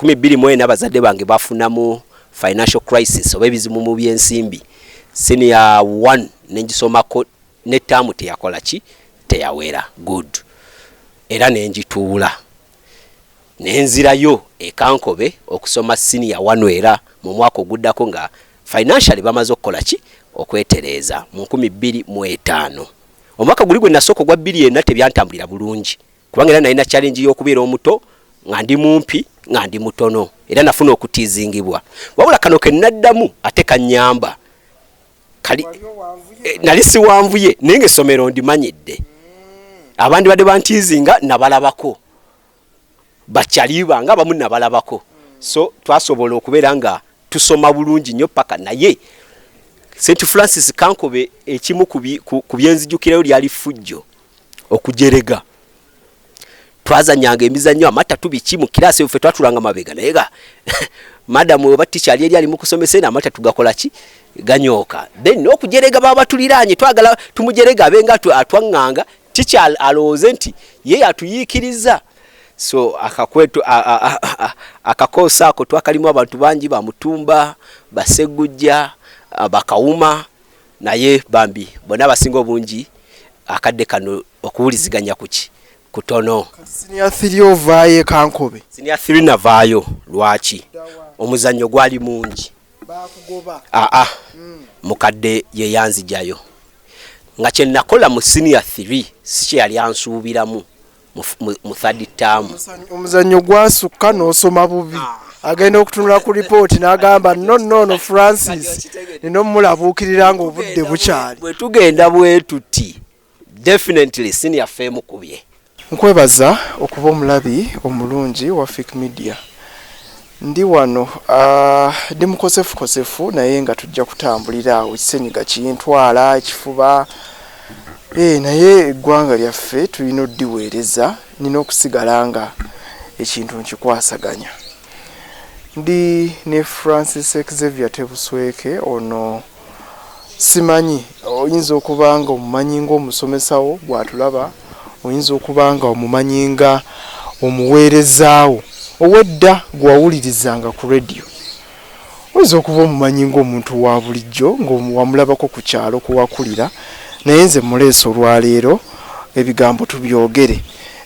2024 abazadde bange bafunamu financial crisis oba ebizibu mu byensimbi. Senior 1 nengisomako ne tamu teyakola ki teyawera good era nenjituula nenzirayo ekankobe okusoma senior 1 era mu mwaka oguddako nga financially bamaze okukola ki okwetereza mu 2005. Omwaka guli gwe nasoko gwa 2004 tebyantambulira bulungi kubanga era nalina challenge y'okubeera omuto nga ndi mumpi nga ndi mutono era nafuna okutizingibwa wabula kano ke naddamu ate kanyamba kali nali si wanvuye nenge somero ndimanyidde abandi badde bantizinga nabalabako bakyaliba nga abamu nabalabako so twasobola okubeera nga tusoma bulungi nnyo paka naye St. Francis Kankobe ekimu ku byenzijukirayo lyali fujjo okujerega twazanyanga emizannyo amatatu biki mu kirasi efe twatulanga mabega naye ga madam oba teacher ali mu kusomesa na amatatu gakola ki ganyoka then n'okujerega baba tuliranye twagala tumujerega abenga atwanganga teacher alooze nti ye atuyikiriza so akakwetu akakosa ako twakalimu abantu bangi bamutumba basegujja bakawuma naye bambi bona basinga obungi akadde kano okuwuliziganya kuki kutono. Senior 3 ovaaye Kankobe. Senior 3 navaayo lwaki omuzannyo gwali mungi bakugoba mukadde ye yanzijayo nga kye nakola mu senior 3 si yali ansuubiramu mu third term. Omuzannyo gwasukka n'osoma bubi agenda okutunula ku report n'agamba no Francis nino mulabuukirira nga obudde bukyali bwe tugenda bwe tuti definitely senior fame kubye. Nkwebaza okuba omulabi omulungi wa Fake Media. Ndi wano ndi mukosefu naye nga tujja kutambulira awo kisenyiga kintwala ekifuba naye eggwanga lyaffe tulina oddiweereza nina okusigala nga ekintu nkikwasaganya. Ndi ne Francis Xavier Tebusweke ono simanyi oyinza okuba nga omumanyi ng'omusomesawo bw'atulaba oyinza okuba nga omumanyi nga omuweerezaawo owedda gwawulirizanga ku radio oyinza okuba omumanyi ng'omuntu wa bulijjo ng'owamulabako ku kyalo kuwakulira naye nze muleeso olwaleero ebigambo tubyogere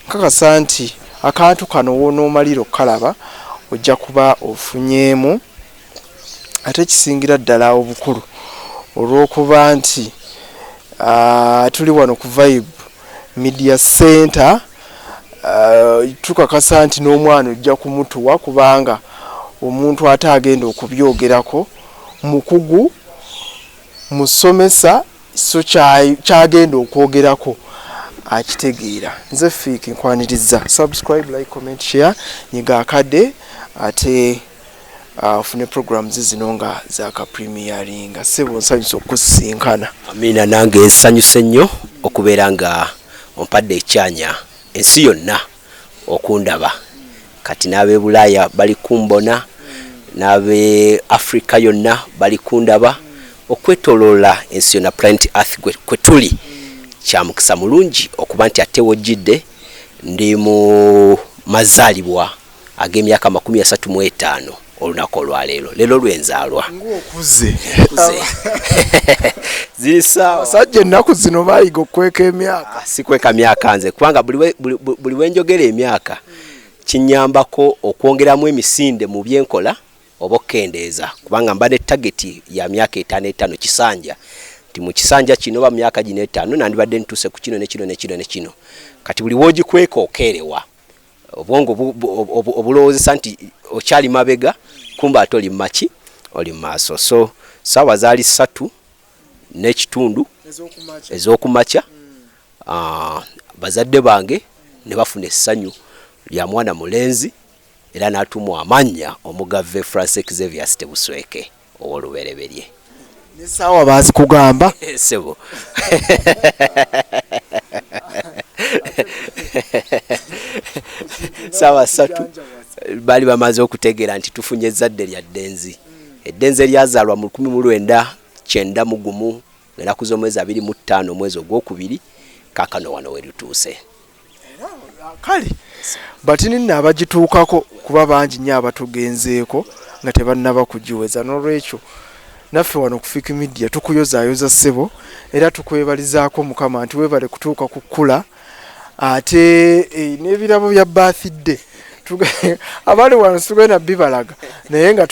nkakasa nti akantu kano wonoomalira okukalaba ojja kuba ofunyeemu ate kisingira ddala obukulu olw'okuba nti tuli wano ku Vibe Media Center tukakasa nti n'omwana ojja kumutuwa kubanga omuntu ate agenda okubyogerako mukugu musomesa so kyagenda okwogerako akitegeera. Nze Fiki nkwaniriza subscribe like comment share nyiga akadde ate fune programs zino nga zaka premiering sebo nsanyusa okusinkana. Amina nange nsanyuse nnyo okubeera nga ompadde ekyanya ensi yonna okundaba kati n'abe Bulaaya bali kumbona n'abe Africa yonna bali kundaba okwetoloola ensi yonna planet earth kwe tuli kya mukisa mulungi okuba nti ate wojjidde ndi mu mazaalibwa ag'emyaka 35 olunaku olwaleero leero lwenzaalwa ng'okuze ziri sawa sajja ennaku zino baayiga okweka emyaka sikweka myaka nze kubanga buli wenjogera emyaka kinyambako okwongeramu emisinde mu byenkola oba okkendeeza kubanga mba ne target ya myaka 5 kisanja nti mu kisanja kino ba myaka gino 5 nandibadde ntuse ku kino ne kino kati buli wogikweka okeerewa obwongo obulowoozesa nti okyali mabega kumba ate oli maki oli maaso so sawa zaali 3 n'ekitundu ez'okumakya bazadde bange ne bafuna essanyu lya mwana mulenzi era n'atumwa amannya omugave Francis Xavier Tebusweke ow'olubereberye ne sawa baazikugamba sebo sawa 3 bali bamaze okutegeera nti tufunye ezzadde lya ddenzi eddenzi lyazaalwa mu 1991 enaku z'omwezi 25 omwezi ogwokubiri kaakano wano we lutuuse kale but nina abagituukako kuba bangi nnyo abatugenzeeko nga tebannaba kugiweza. N'olwekyo naffe wano ku Fiki Media tukuyozaayoza ssebo era tukwebalizaako Mukama nti weebale kutuuka ku kkula ate n'ebirabo bya birthday abali wano tugenda bibalaga naye nga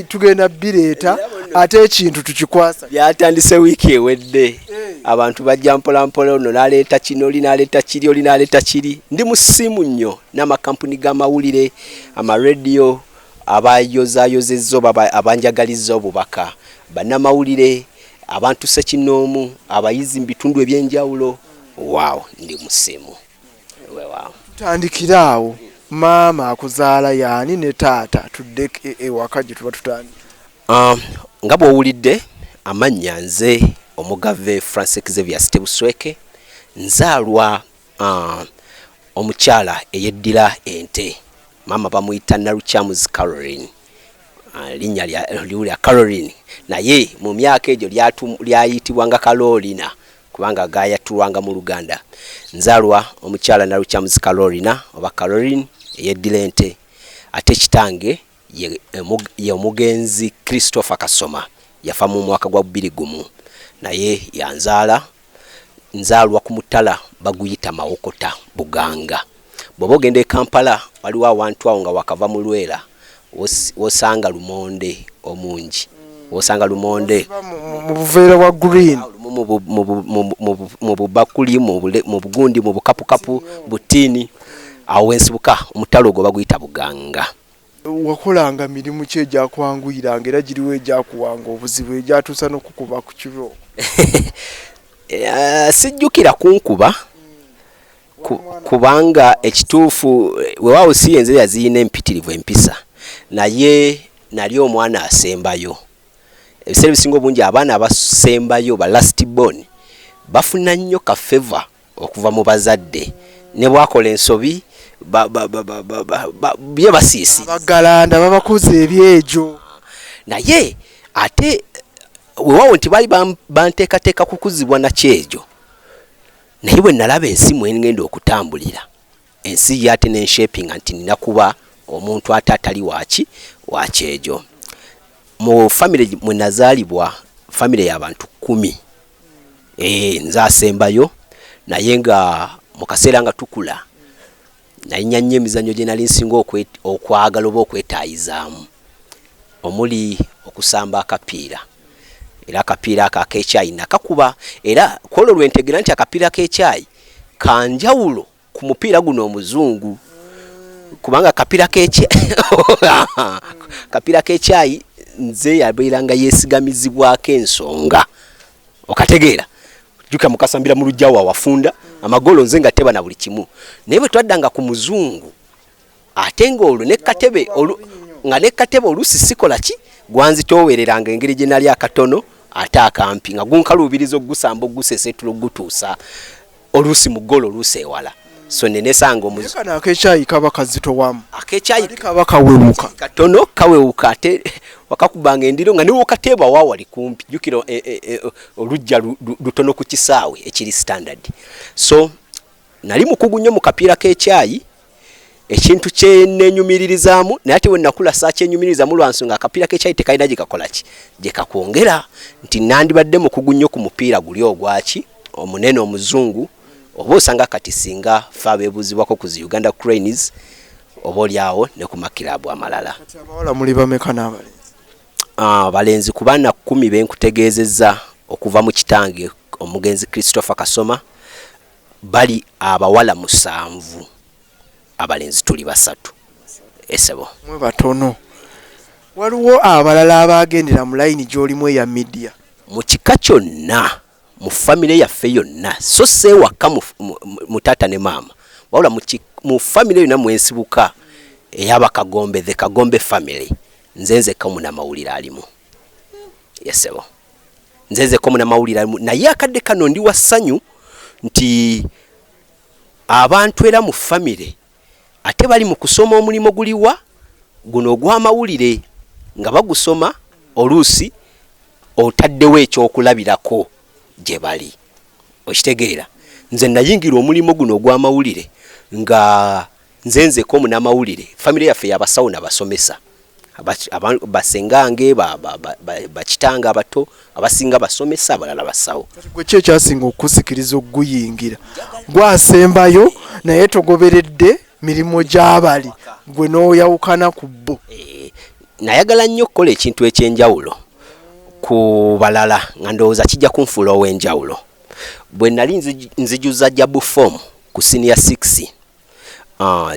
tugenda bireeta ate ekintu tukikwasa. Byatandise wiiki ewedde abantu bajja mpolampola, ono n'aleeta kino, oli n'aleeta kiri, oli n'aleeta kiri. Ndi mu ssimu nnyo n'amakampuni g'amawulire, amarediyo abayozaayozezza oba abanjagalizza obubaka, bannamawulire, abantu ssekinnoomu, abayizi mu bitundu eby'enjawulo. Waawo, ndi mu ssimu. Weewaawo. Tutandikira awo. Maama akuzaala yaani ne taata tudde ewaka gye tuba tutandika. Nga bw'owulidde amannya nze omugave Francis Xavier Stebusweke, nzaalwa omukyala eyeddira ente. Maama bamuyita Narukyamuzi Caroline. Linnya lya Caroline. Naye mu myaka egyo lyayitibwanga Carolina kubanga gaayatulwanga mu Luganda. Nzaalwa omukyala Narukyamuzi Carolina oba Caroline eyeddira ente. Ate kitange ye omugenzi Christopher Kasoma yafa mu mwaka gwa 2001. Naye yanzaala, nzaalwa ku Mutala baguyita Mawokota Buganga. Bw'oba ogenda e Kampala waliwo awantu awo nga wakava mu Lwera wosanga lumonde omungi. Wosanga lumonde mu buveera bwa green, mu bubakuli, mu bugundi, mu bukapukapu, butini. Awo wensibuka omutalo gwo baguyita Buganga. Wakolanga mirimu ki egyakwanguyiranga era giriwo egyakuwanga obuzibu egyatuusa n'okukuba ku kiro? Sijjukira kunkuba kubanga ekituufu weewaawo si yenze yaziyina empitirivu empisa, naye nali omwana asembayo. Ebiseera ebisinga obungi abaana abasembayo ba last born bafuna nnyo ka favor okuva mu bazadde, ne bwakola ensobi bye basiisi abagalanda babakoze ebyejo. Naye ate weewaawo nti baali banteekateeka kukuzibwa nakyejo, naye bwe nalaba ensi mwe ngenda okutambulira, ensi yate nenshapinga nti nina kuba omuntu ate atali wakyejo. Mu family mwe nazaalibwa family y'abantu 10. Nze asembayo, naye nga mu kaseera nga tukula nayinya nnyo emizannyo gye nali nsinga okwagala oba okwetaayizaamu, omuli okusamba akapiira. Era akapiira ako ak'ekyayi nakakuba, era kwolwo lwentegera nti akapiira k'ekyayi kanjawulo ku mupiira guno omuzungu, kubanga akapiira k'ekyayi nze yabeeranga yeesigamizibwako ensonga. Okategeera juka mukasambira mu lujja wa wafunda amagolo nze nga teba na buli kimu, naye bwe twaddanga ku muzungu ate ng'olwo nekkatebe oluusi sikola ki gwanzitoowereranga engeri gye nali akatono ate akampi nga gunkaluubiriza ogusamba oguseseetula ogutuusa oluusi mu ggolo oluusi ewala. So nenesanga kana ak'ekyayi kaba kazitowamu, ak'ekyayi kaba kawewuka katono kawewuka, ate wakakubanga endiro nga niwo okateeba wa wali kumpi. Jukira olujja lutono ku kisaawe ekiri standard. So nali mukugu nnyo mu kapiira k'ekyayi, ekintu kye neenyumiririzaamu, naye ate we nakula saakyenyumirizamu lwa nsonga akapiira k'ekyayi tekalina gye kakola ki, gye kakwongera nti nandibadde mukugu nnyo ku mupiira guli ogwaki omunene omuzungu. Oba osanga kati singa fe abeebuuzibwako ku Uganda Cranes oba olyawo ne ku makirabu amalala. Abawala muli bameka n'abalenzi? Balenzi ku baana 10 benkutegeezezza okuva mu kitange omugenzi Christopher Kasoma, bali abawala 7, abalenzi tuli 3. Esebo mwe batono. Waliwo abalala abagendera mu layini gy'olimu eya media mu kika kyonna, mu family yaffe yonna, so seewaka mu taata ne maama, wabula mu family yonna mwensibuka ey'Abakagombe, the Kagombe family, nzenzeko munamawulire alimu. Yesebo nzenzeko munamawulire alimu. Naye akadde kano ndi wa ssanyu nti abantu era mu family ate bali mu kusoma omulimu guliwa guno ogw'amawulire, nga bagusoma oluusi otaddewo ekyokulabirako gye bali. Okitegeera, nze nayingira omulimu guno ogw'amawulire nga nzenzeko munamawulire family yaffe yabasawo n'abasomesa basengange bakitanga abato abasinga basomesa abalala basawo. Gwe kye kyasinga okusikiriza okuguyingira gwasembayo naye togoberedde mirimu gy'abali gwe n'oyawukana ku bo. Nayagala nnyo okukola ekintu ekyenjawulo ku balala nga ndowooza kijja kunfuula ow'enjawulo. Bwe nali nzijuza jabu form ku senior 6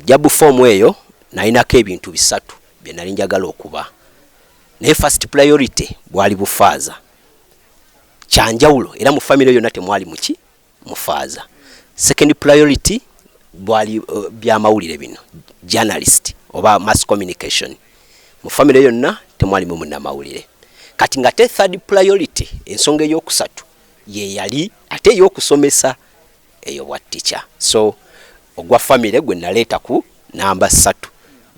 jabu form eyo nalinako ebintu bisatu bye nali njagala okuba, naye first priority bwali bufaaza kyanjawulo era mu family yonna temwali muki mufaaza. Second priority bwali byamawulire bino journalist oba mass communication, mu family yonna temwali mu munnamawulire. Kati nga te third priority ensonga ey'okusatu ye yali ate ey'okusomesa eyo bwa teacher. So ogwa family gwe naleeta ku namba 3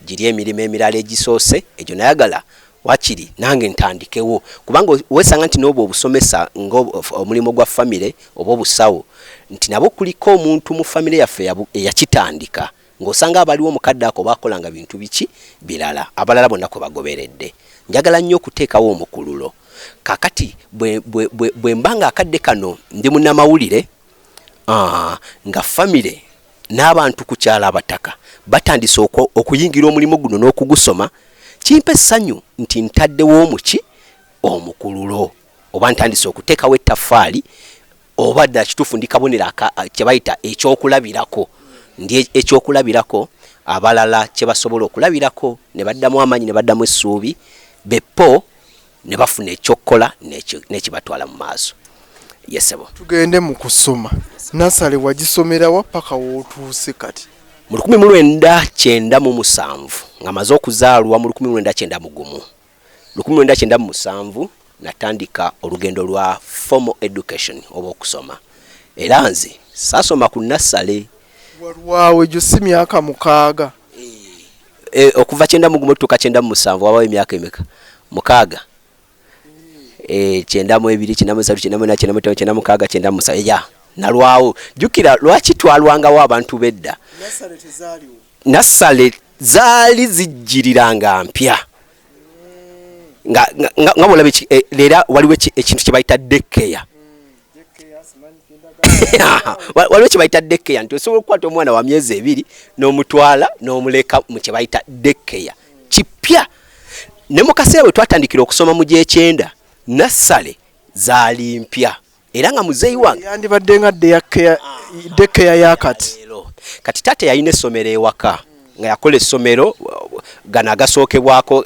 giri emirimu emirala egisoose egyo nayagala wakiri nange ntandikewo kubanga wesanga nti n'obwo obusomesa omulimu gwa family oba obusawo nti nabo kuliko omuntu mu family yaffe eyakitandika ng'osanga abaliwo omukadde ako bakolanga bintu biki birala abalala bonna kwe bagoberedde. Njagala nnyo okuteekawo omukululo kakati bwe mbanga akadde kano ndi munnamawulire nga family n'abantu ku kyala abataka batandise okuyingira omulimu guno n'okugusoma, kimpe essanyu nti ntaddewo omuki omukululo oba ntandise okuteekawo ettaffaali oba ddala kituufu ndi kabonera kye bayita ekyokulabirako. Ndi ekyokulabirako abalala kye basobola okulabirako ne baddamu amaanyi ne baddamu essuubi beppo ne bafuna ekyokukola n'ekibatwala mu maaso. Yesebo tugende mu kusoma. Nasale wagisomerawa paka wootuuse kati? Mu 1997 nga maze okuzaalwa mu 1991. 1997 natandika olugendo lwa formal education oba okusoma. Era nze saasoma ku Nasale. Walwawe gyo si myaka 6. Okuva 91 tuka 97 wabawo emyaka emeka 6. 92 ya nalwawo jukira lwaki twalwangawo abantu bedda. Nasale zaali zijjiriranga mpya nga bolabe leera waliwo ekintu kye bayita daycare. Waliwo kye bayita daycare nti osobola okukwata omwana wa myezi 2 n'omutwala n'omuleka mu kye bayita daycare kipya. Ne mu kaseera bwe twatandikira okusoma mu gy'ekyenda Nasale zaali mpya era nga muzeeyi wange yandibadde nga daycare yakati. Kati taata yalina essomero ewaka nga yakola essomero gana agasookebwako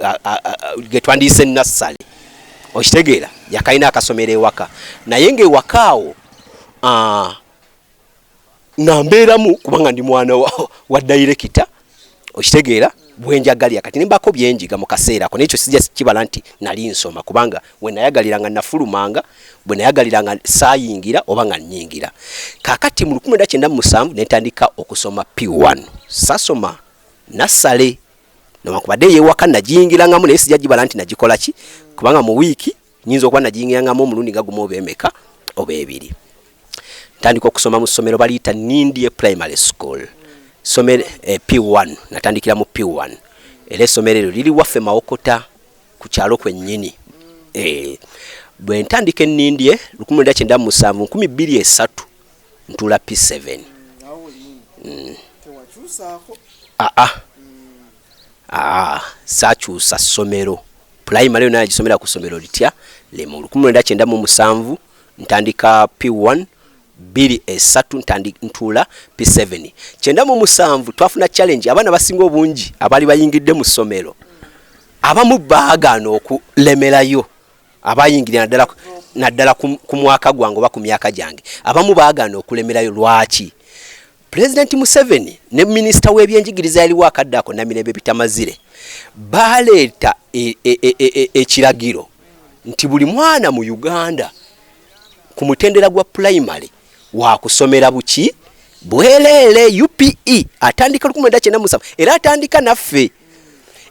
ge twandiyise Nasale. Okitegeera yakalina akasomero ewaka naye ng'ewaka awo nga mbeeramu kubanga ndi mwana wa director. Okitegeera bwenjagalira kati nimbako byenjiga mu kaseera ko n'ekyo sijja kibala nti nali nsoma kubanga we nayagaliranga nafulumanga bwe nayagaliranga saayingira oba nga nnyingira. Kakati mu 1997 netandika okusoma P1 sasoma Nasale newankubadde yeewaka nagiyingirangamu naye sijja gibala nti nagikola ki kubanga mu wiiki nyinza okuba nagiyingirangamu omulundi nga gumu oba emeka oba ebiri. Ntandika okusoma mu ssomero baliyita Nindye Primary School. Somero P1 natandikira mu P1 era essomero eryo liri waffe Mawokota ku kyalo kwennyini. Bwe ntandika Nindye 1997 2003 ntula P7. Saakyusa ssomero primary nayo gisomera ku ssomero litya lemu 1997 ntandika P1 2 ntula P7. 97 twafuna challenge abaana basinga obungi abali bayingidde mu ssomero abamu baagaana okulemerayo abayingirira naddala ku mwaka gwange oba ku myaka gyange abamu baagaana okulemerayo. Lwaki? President Museveni ne Minister w'ebyenjigiriza yaliwo akadde ako Namirembe Bitamazire baleeta ekiragiro nti buli mwana mu Uganda ku mutendera gwa primary wa kusomera buki bwelele UPE atandika 1997 era atandika naffe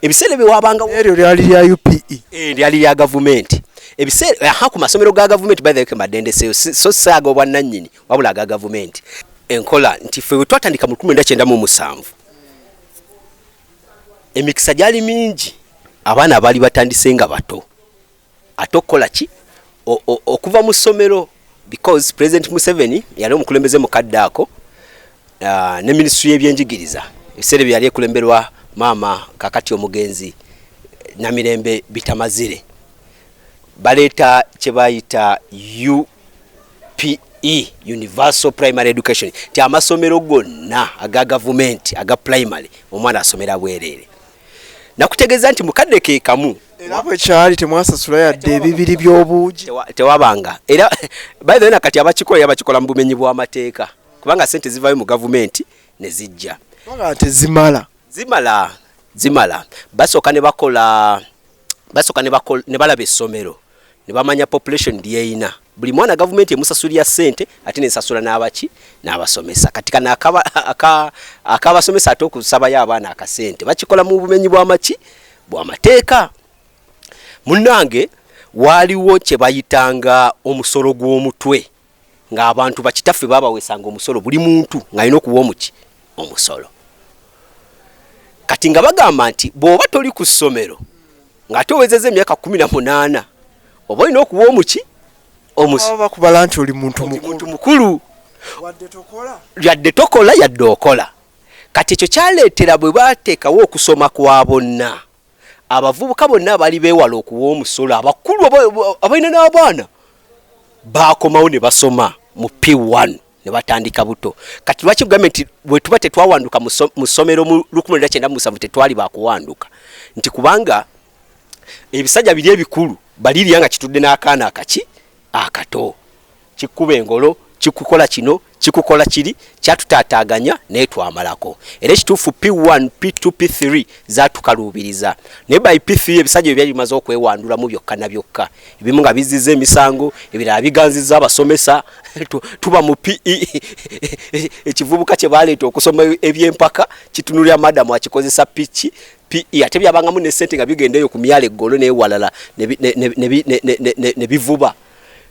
ebiseera bye wabanga eryo lyali lya UPE lyali lya government ebiseera ku masomero ga government by the way madendese so saaga obwannannyini wabula ga government enkola nti ffe twatandika mu 1997 emikisa gyali mingi abaana bali batandise nga bato ate okukola ki okuva mu ssomero because President Museveni yali omukulembeze mukadde ako ne ministry y'ebyenjigiriza ebiseera bye yali ekulemberwa maama kakati omugenzi Namirembe Bitamazire baleeta kye bayita UPE Universal Primary Education ti amasomero gonna aga government aga primary omwana asomera bwerere nakutegeeza nti mukadde ke kamu era bwe kyali temwasasula yadde ebibiri by'obuugi tewabanga era by the way nakati abakikola mu bumenyi bw'amateeka kubanga sente zivayo mu government ne zijja zimala basooka ne bakola ne balaba essomero ne bamanya population lyeyina buli mwana government emusasulira sente ate nesasula n'abaki n'abasomesa kati kana akabasomesa ate okusabayo abaana akasente bakikola mu bumenyi bw'amateeka munnange waliwo kye bayitanga omusolo gw'omutwe ng'abantu bakitaffe babawesanga omusolo buli muntu ng'alina okuwa omuki omusolo kati nga bagamba nti bw'oba toli ku ssomero ng'ate owezezza emyaka 18 oba olina okuwa omuki bakubala nti oli muntu mukulu yadde tokola yadde okola kati ekyo kyaleetera bwe baateekawo okusoma kwa bonna abavubuka bonna bali beewala okuwa omusolo abakulu abalina n'abaana baakomawo ne basoma mu P1 ne batandika buto kati lwaki gavumenti bwe tuba tetwawanduka mu ssomero mu 1997 tetwali baakuwanduka nti kubanga ebisajja biri ebikulu balirya nga kitudde n'akaana akato kikuba engolo kikukola kino kikukola kiri kyatutaataaganya naye twamalako era ekituufu P1 P2 P3 zaatukaluubiriza naye by P3 ebisajja byali bimaze okwewandulamu byokka na byokka ebimu nga bizizza emisango ebirala biganzizza abasomesa tuba mu PE ekivubuka kye baleeta okusoma ebyempaka kitunulira madamu akikozesa PE ate byabangamu ne ssente nga bigendeyo ku myala eggolo n'ewalala ne bivuba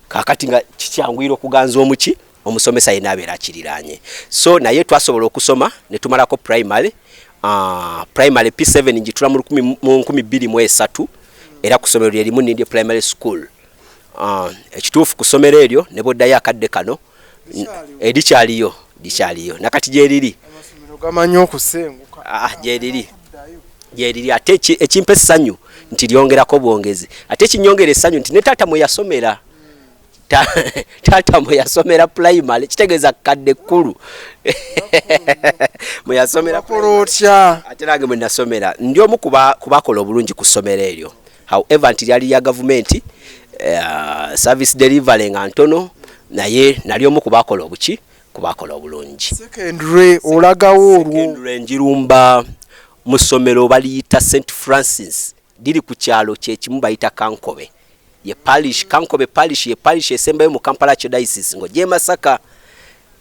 kakati nga kikyangwira okuganza omuki omusomesa yena abeera akiriranye so naye twasobola okusoma ne tumalako primary P7 njitula mu 2023 era ku ssomero lye limu Nindye Primary School ekituufu ku ssomero eryo ne boddayo akadde kano likyaliyo nakati gyeriri gamanyi okusenguka gyeriri ate ekimpa essanyu nti lyongerako bwongezi ate ekinyongera essanyu nti ne taata mwe yasomera taata mwe yasomera primary kitegeeza kadde kkulu mwe yasomera polotya ate nange mwe nasomera ndi omu kubakola obulungi ku ssomero eryo however nti lyali lya gavumenti service delivery nga ntono naye nali omu kubakola obulungi secondary olagawo olwo njirumba mu ssomero baliyita St Francis diri ku kyalo kyekimu bayita Kankobe ye parish Kankobe parish ye parish esembayo mu Kampala Diocese ngo je Masaka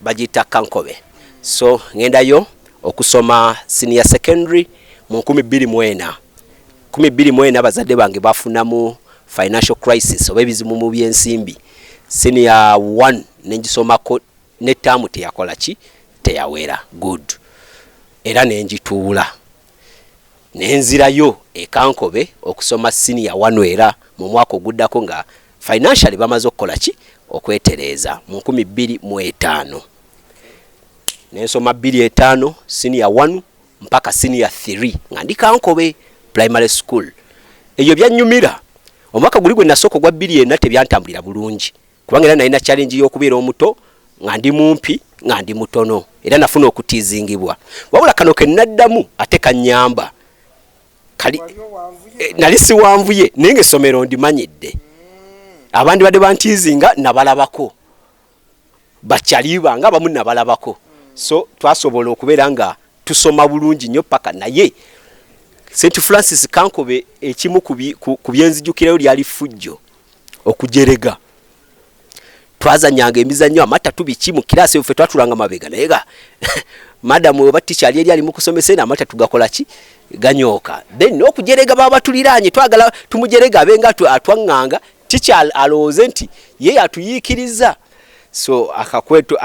bagita Kankobe so ngendayo okusoma senior secondary mu 2024 bazadde bange bafunamu financial crisis obebizimu mu byensimbi senior 1 nenjisomako ne tamu teyakola ki teyawera good era nenjituula nenzirayo ekankobe okusoma senior 1 era mu mwaka oguddako nga financially bamaze okukola ki okwetereza mu 2005 nensoma 2.5 senior 1 mpaka senior 3 nga ndi Kankobe primary school eyo byanyumira omwaka guli gwe nasoko gwa 2 tebyantambulira bulungi kubanga era nalina challenge y'okubeera omuto nga ndi mumpi nga ndi mutono era nafuna okutizingibwa wabula kano ke naddamu ate kanyamba kali nali siwanvuye nenge somero ndimanyidde abandi badde bantizinga nabalabako bakyaliba nga bamu nabalabako so twasobola okubeera nga tusoma bulungi nnyo paka naye St Francis Kankobe ekimu ku byenzijukirayo lyali fujjo okujerega twazanyanga emizannyo amatatu biki mu kirasi efe twatulanga mabega nayega madam we baticha ali mu kusomesa na amatatu gakola ki ganyoka then nokujerega baba tuliranye twagala tumujerega abenga atwanganga teacher aloze nti ye atuyikiriza so akakwetu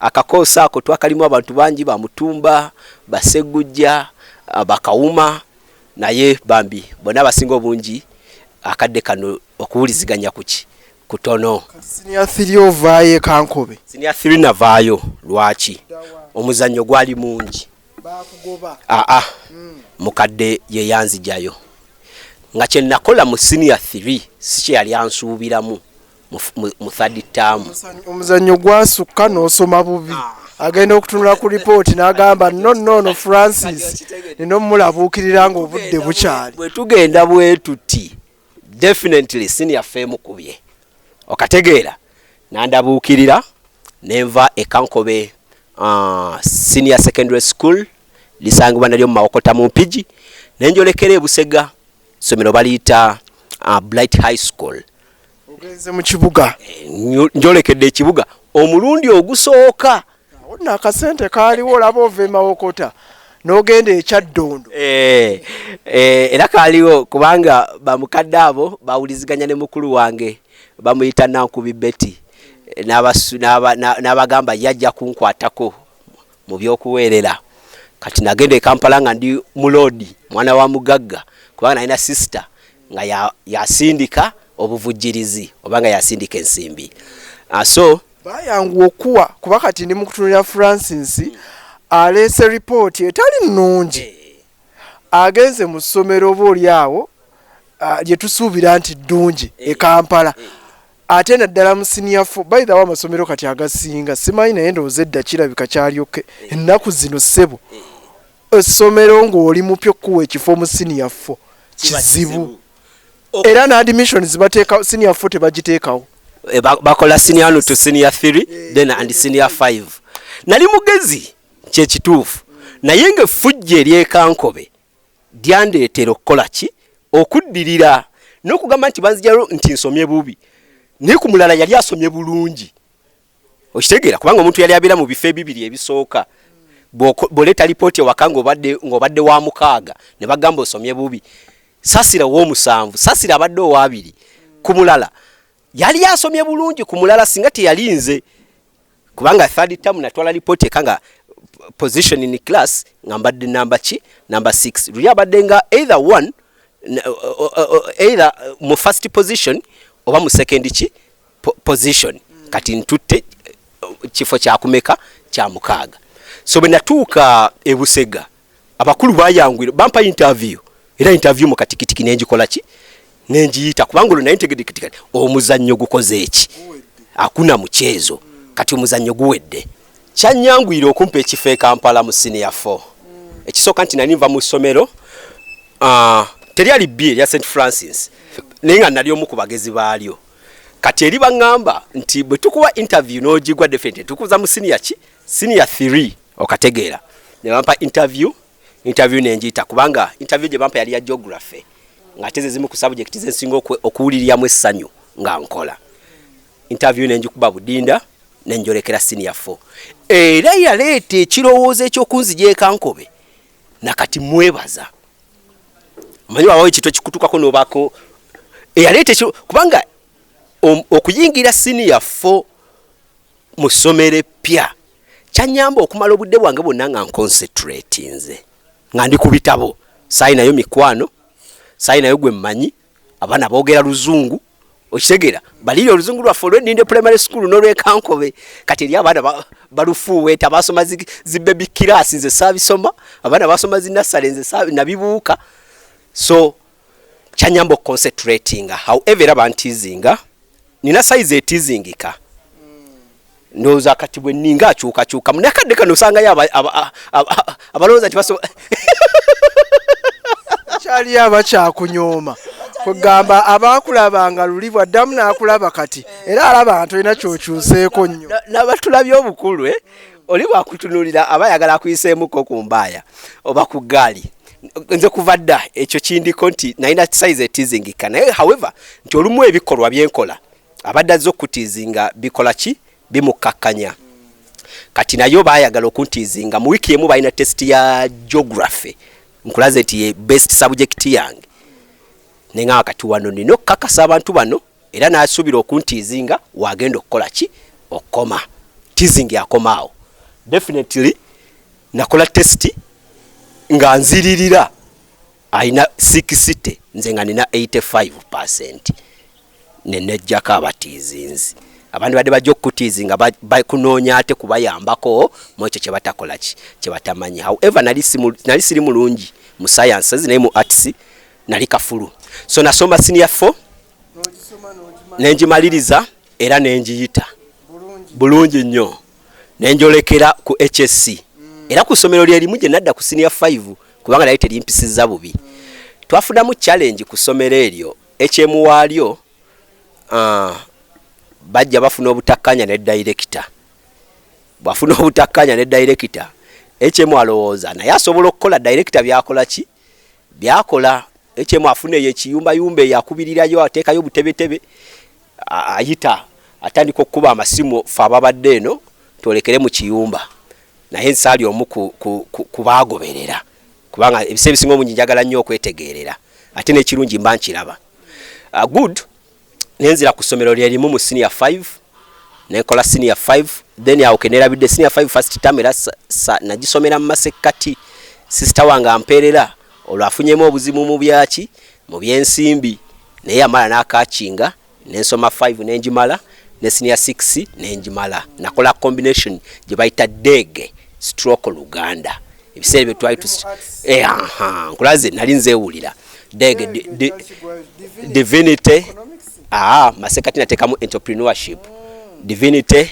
akakosa ko twakalimu abantu banji ba Mutumba basegujja bakawuma naye bambi bonna basinga obungi akadde kano okuwuliziganya kuki kutono. Senior 3 ovaayo Kankobe. Senior 3 navaayo lwaki omuzannyo gwali mungi bakugoba mukadde ye yanzijayo nga kye nakola mu senior 3 si kye yali ansuubiramu mu third term. Omuzannyo gwasukka n'osoma bubi agenda okutunula ku ripooti n'agamba no Francis nino mulabuukirira ng'obudde bukyali. Bwe tugenda bwe tuti definitely senior fame kubye okategeera nandabuukirira nenva e Kankobe senior secondary school lisangibwa nalyo mu Mawokota mu Mpigi nenjolekera e Busega somero baliyita Blight High School. Ogenze mu kibuga njolekedde ekibuga omulundi ogusooka wonna akasente kaaliwo olaba ova e Mawokota n'ogenda ekyaddondo. Era kaaliwo kubanga bamukadde abo bawuliziganya ne mukulu wange bamuyita Nankubi Betty n'abagamba yajja kunkwatako mu by'okuweerera. Kati nagenda e Kampala nga ndi mulodi mwana wa mugagga kubanga nalina sister nga yasindika obuvujjirizi obanga yasindika ensimbi. So bayanguwa okuwa kuba kati ndi mu kutunulira Francis aleese ripooti etali nnungi agenze mu ssomero oba oli awo lye tusuubira nti ddungi e Kampala ate naddala mu senior 4 by the way amasomero kati agasinga simanyi naye ndowooza edda kirabika kyalyoke ennaku zino ssebo essomero ng'oli mupya okuwa ekifo mu senior 4 kizibu era na admissions bateeka senior 4 tebagiteekawo bakola senior 1 to senior 3 then and senior 5 nali mugezi kyekituufu naye ng'effujja ery'e Kankobe lyandeetera okukola ki okuddirira n'okugamba nti banzijalo nti nsomye bubi naye ku mulala yali asomye bulungi okitegeera kubanga omuntu yali abeera mu bifo ebibiri ebisooka bw'oleeta lipooti ewaka ng'obadde wa mukaaga ne bagamba osomye bubi sasira w'omusanvu sasira abadde owaabiri ku mulala yali asomye bulungi ku mulala singa teyalinze kubanga third term natwala lipooti ekanga position in class nga mbadde number 6 luli abadde nga either mu first position oba mu second position kati ntutte kifo kyakumeka kya mukaaga. So bwe natuuka e Busega abakulu bayangwira bampa interview era interview mu katikitiki nenjikola ki nenjiyita kubanga olwo naye ntegedde omuzannyo gukoze eki akuna muchezo kati omuzannyo guwedde kyanyangwira okumpa ekifo e Kampala mu senior 4 ekisooka nti nali nva mu ssomero teryali bye lya St Francis naye nga nali omu ku bagezi baalyo kati eri baŋŋamba nti bwe tukuwa interview n'ogigwa definitely tukuza mu senior 3 okategeera ne bampa interview nenjiyita kubanga interview gye bampa yali ya geography ng'ate ze zimu ku subject zensinga okuwuliryamu essanyu nga nkola interview nenjikuba budinda nenjolekera senior 4 era yaleeta ekirowoozo ekyokunzija e Kankobe nakati mwebaza manyi wabawo ekito kikutukako n'obaako eyaleeta kubanga okuyingira senior 4 mu ssomero eppya kyanyamba okumala obudde bwange bwonna nga nconcentrate nze nga ndi ku bitabo saayinayo mikwano saayinayo gwe mmanyi abaana boogera luzungu okitegeera baliri oluzungu lwaffe olw'enninde primary school n'olw'e Kankobe kati eri abaana balufuuweeta basoma zi baby class nze saabisoma abaana basoma zi nursery nze nabibuuka so kyanyamba oconcentratinga however era bantiizinga nina size etizingika ndowooza kati bwe nninga akyukakyuka munakadde kano osangayo abalowooza nti basobola kyali abakyakunyooma kugamba abakulabanga luli bwaddamu n'akulaba kati era alaba nti olina kyokyuseeko nnyo n'abatulabye obukulu oli bwakutunulira aba ayagala akuyiseemuko ku mbaaya oba ku ggaali nze kuva dda ekyo kindiko nti nalina size etizingika naye however nti olumu ebikolwa byenkola abadde azze okutiizinga bikola ki bimukakkanya kati nayo baayagala okuntiizinga mu wiiki emu balina test ya geography nkulaze nti ye best subject yange nenga kati wano nina okukakasa abantu bano era n'asuubira okuntiizinga wagenda okukola ki okukoma teasing yakomaawo definitely nakola test nga nziririra alina 60 nze nga nina 85% nenejjako abatiizinzi abantu badde bajja okutiizinga bakunoonya ate kubayambako mu ekyo kye batakola kye batamanyi. However nali siri mulungi mu sciences naye mu arts nali kafulu, so nasoma senior 4 nenjimaliriza era nenjiyita bulungi nnyo nenjolekera ku HSC era ku ssomero lye limu gye nadda ku senior 5 kubanga naye terimpisiza bubi. Twafunamu challenge ku ssomero eryo HM waalyo bajja bafuna obutakkanya ne director. Bwafuna obutakkanya ne director HM alowooza naye asobola okukola director byakola ki byakola. HM afune ekiyumba yumba yakubirirayo ateekayo butebetebe ayita atandika okuba amasimu fa ababadde eno twolekere mu kiyumba naye nsaali omu kubaagoberera kubanga ebise bisinga omungi njagala nnyo okwetegeerera ate n'ekirungi mba nkiraba. Good nenzira ku ssomero lye limu mu senior 5 nekola senior 5 then awo kenerabidde senior 5 first term era nagisomera mu Masekati sister wange ampeerera olwafunyemu obuzimu mu byaki mu byensimbi naye amala n'akakinga nensoma 5 nenjimala ne senior 6 nenjimala nakola combination gye bayita DEG stroke Luganda ebiseera bye twali nkulaze nali nzeewulira DEG divinity Masekati nateekamu entrepreneurship divinity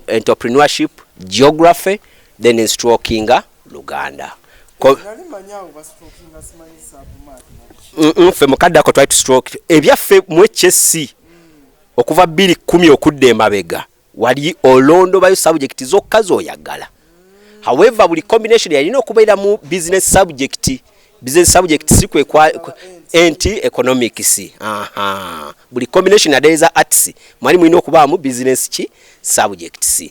entrepreneurship geography then instrokinga Luganda. Ffe mukaddako twali tustroke ebyaffe mu HSC okuva 2010 okudda emabega wali olondo bayo subject zokka zoyagala. However buli combination yalina okubeera mu business subject si kwa economics buli combination adeza arts mwali mwina okubaamu business subjects.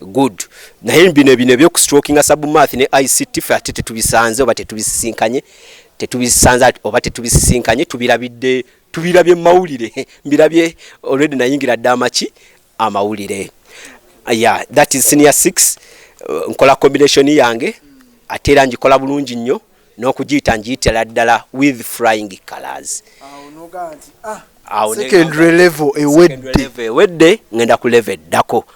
Good naye bino byo ku strokinga submath ne ICT fe ate tetubisanze oba tetubisinkanye tubirabye mawulire mbirabye already nayingira damaki amawulire. That is senior 6 nkola combination yange ate era ngikola bulungi nnyo n'okugiyita ngiyitira ddala with flying colors. Secondary level ewedde ngenda ku level eddako